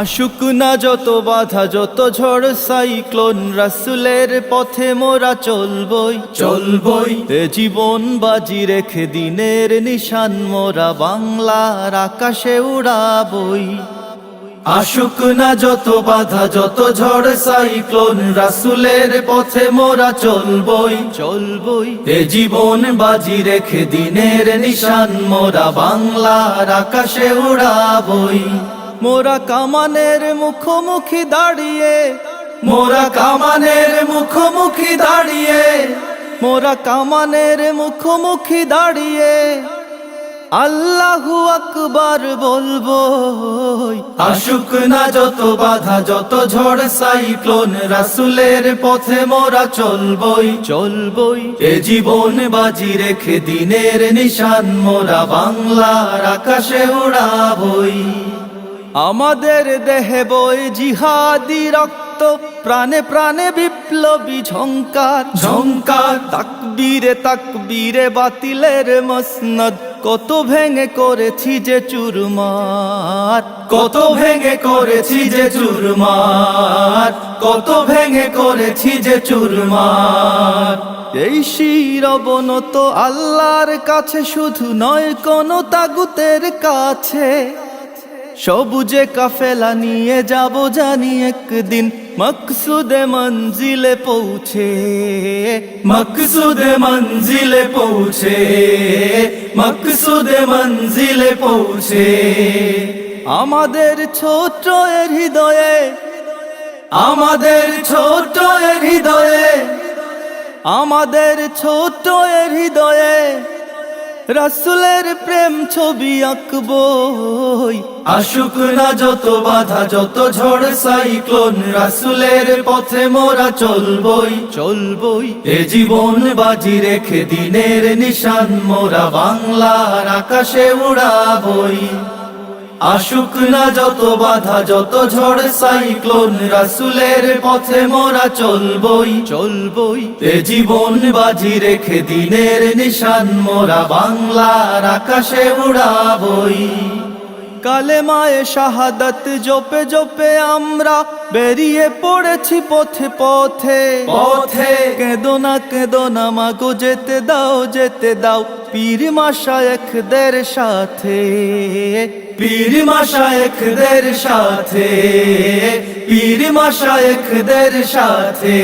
আসুক না যত বাধা যত ঝড় সাইক্লোন, রাসূলের পথে মোরা চলবই চলবই। এ জীবন বাজি রেখে দিনের নিশান মোরা বাংলার আকাশে উড়াবই। আসুক না যত বাধা যত ঝড় সাইক্লোন, রাসূলের পথে মোরা চলবই চলবই। এ জীবন বাজি রেখে দিনের নিশান মোরা বাংলার আকাশে উড়াবই। মোরা কামানের মুখোমুখি দাঁড়িয়ে, মোরা কামানের মুখোমুখি দাঁড়িয়ে, মোরা কামানের মুখোমুখি দাঁড়িয়ে আল্লাহু আকবার বলবো। আসুক না যত বাধা যত ঝড় সাইক্লোন, রাসূলের পথে মোরা চলবই চলবই। এ জীবন বাজি রেখে দিনের নিশান মোরা বাংলার আকাশে উড়াবই। আমাদের দেহে বই জিহাদি রক্ত, প্রাণে প্রাণে বিপ্লবী ঝংকার ঝংকার। তাকবীরে তাকবীরে বাতিলের মসনদ, কত ভেঙে করেছি যে চুরমার, কত ভেঙে করেছি যে চুরমার, কত ভেঙে করেছি যে চুরমার। এই শির অবনত আল্লাহর কাছে, শুধু নয় কোন তাগুতের কাছে। সবুজে কাফেলা নিয়ে যাব জানি একদিন মকসুদে মঞ্জিলে পৌঁছে, মকসুদে মঞ্জিলে পৌঁছে, মকসুদে মঞ্জিলে পৌঁছে। আমাদের ছোট এর হৃদয়ে, আমাদের ছোট এর হৃদয়ে, আমাদের ছোট এর হৃদয়ে রাসূলের প্রেম ছবি আঁকবই। আসুক না যত বাধা যত ঝড় সাইক্লোন, রাসূলের পথে মোরা চলবই চলবই। এ জীবন বাজি রেখে দিনের নিশান মোরা বাংলার আকাশে উড়াবই। আসুক না যত বাধা যত ঝড় সাইক্লোন, রাসূলের পথে মোরা চলবই চলবই। এ জীবন বাজি রেখে দিনের নিশান মোরা বাংলার আকাশে উড়াবই। কালেমায়ে শাহাদাত জপে জপে আমরা বেরিয়ে পড়েছি পথে পথে পথে। কেঁদো না মাগো যেতে দাও যেতে দাও পীর মাশায়েখদের সাথে, পীর মাশায়েখদের সাথে, পীর মাশায়েখদের সাথে।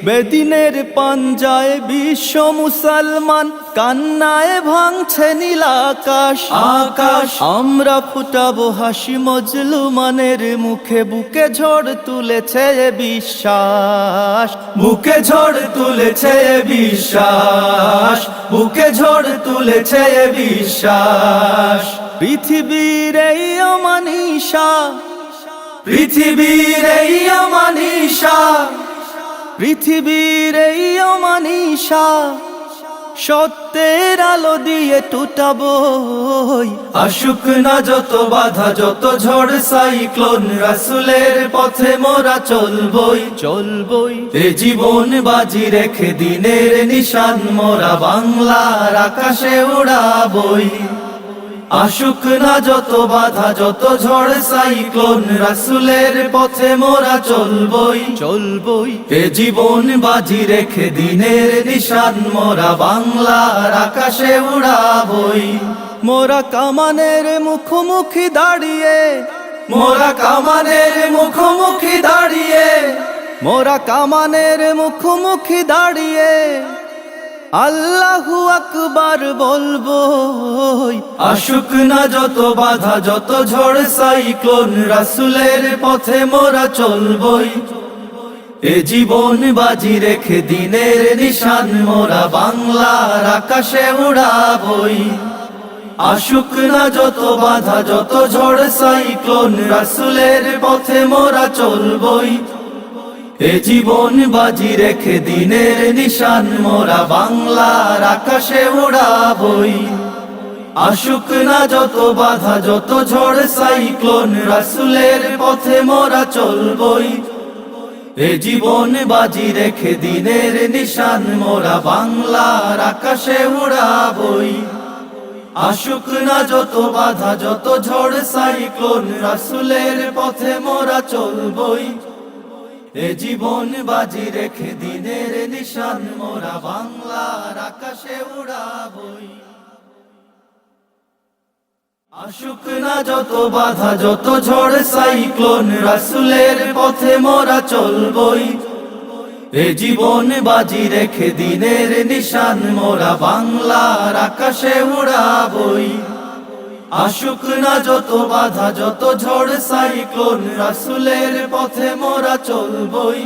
বেদিনের পাঞ্জায় বিশ্ব মুসলমান, কান্নায় ভাঙছে নীল আকাশ আকাশ। আমরা ফুটাবো হাসি মজলুমানের মুখে, বুকে ঝড় তুলেছে বিশ্বাস, বুকে ঝড় তুলেছে বিশ্বাস, বুকে ঝড় তুলেছে বিশ্বাস। পৃথিবীর এই অমানিসা, পৃথিবীর এই অমানিসা, পৃথিবীর এই অমানিসা সত্যের আলো দিয়ে টুটাবই। আসুক না যত বাধা যত ঝড় সাইক্লোন, রাসূলের পথে মোরা চলবই চলবই। এ জীবন বাজি রেখে দিনের নিশান মোরা বাংলার আকাশে উড়াবই। আসুক না যত বাধা যত ঝড় সাইক্লোন, রাসূলের পথে মোরা চলবই চলবই। এ জীবন বাজি রেখে দিনের নিশান মোরা বাংলার আকাশে উড়াবই। মোরা কামানের মুখোমুখি দাঁড়িয়ে, মোরা কামানের মুখোমুখি দাঁড়িয়ে, মোরা কামানের মুখোমুখি দাঁড়িয়ে আল্লাহু আকবার বলবো। আসুক না যত বাধা যত ঝড় সাইক্লোন, রাসূলের পথে মোরা চলবই। এ জীবন বাজি রেখে দিনের নিশান মোরা বাংলার আকাশে উড়াবই। আসুক না যত বাধা যত ঝড় সাইক্লোন, রাসূলের পথে মোরা চলবই। এ জীবন বাজি রেখে দিনের নিশান মোরা বাংলার আকাশে উড়াবই। আসুক না যত বাধা যত ঝড় সাইক্লোন, রাসূলের পথে মোরা চলবই। এ জীবন বাজি রেখে দিনের নিশান মোরা বাংলার আকাশে উড়াবই। আসুক না যত বাধা যত ঝড় সাইক্লোন, রাসূলের পথে মোরা চলবই। এ জীবন বাজি রেখে দিনের নিশান মোরা বাংলার আকাশে উড়াবই। আসুক না যত বাধা যত ঝড় সাইক্লোন, রাসূলের পথে মোরা চলবই। এ জীবন বাজি রেখে দিনের নিশান মোরা বাংলার আকাশে উড়াবই। আসুক না যত বাধা যত ঝড় সাইক্লোন, রাসূলের পথে মোরা চলবই।